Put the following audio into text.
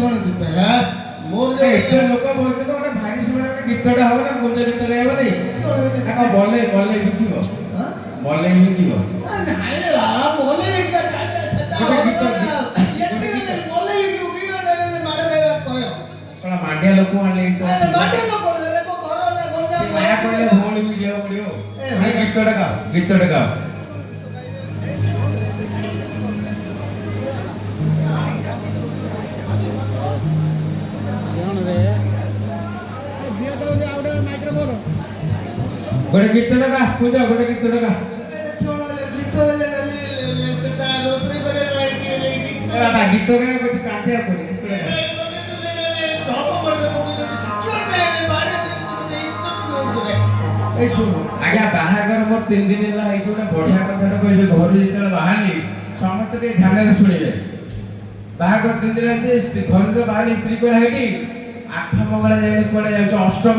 कौन गीत है मोर जो एते लोक बोलछ तो ଗୋଟେ ଭାରି ସମୟ ଗୋଟେ ଗୀତଟା ହବ ନା କୋଜ ଗୀତ ଗାଇବ ନାହିଁ ଆ ବଲେ ବଲେ ବିକିବ हां ବଲେ ବିକିବ नाही रा बोले क्या सदा ये बोले की माडे देवे कयो सला मांडिया लोक आले तो माडे लोक को घर ले गंजा माया कहले भोल भी जिया पड़ियो ए गीतटा गाओ गोटे गीत लगा पूजा गोटे गीत लगा बाबा गीत गाए कुछ कांदिया कोनी गीत लगा ए सुनो आज्ञा बाहागर मोर 3 दिन होला हे जोटा बढ़िया कथाटा कहबे घर जेतले बाहारली समस्त के ध्यान रे सुनिबे बाहागर 3 दिन जे घर तो बाहारली स्त्री को हेटी आठ मंगला जाय कोले जाय अष्टम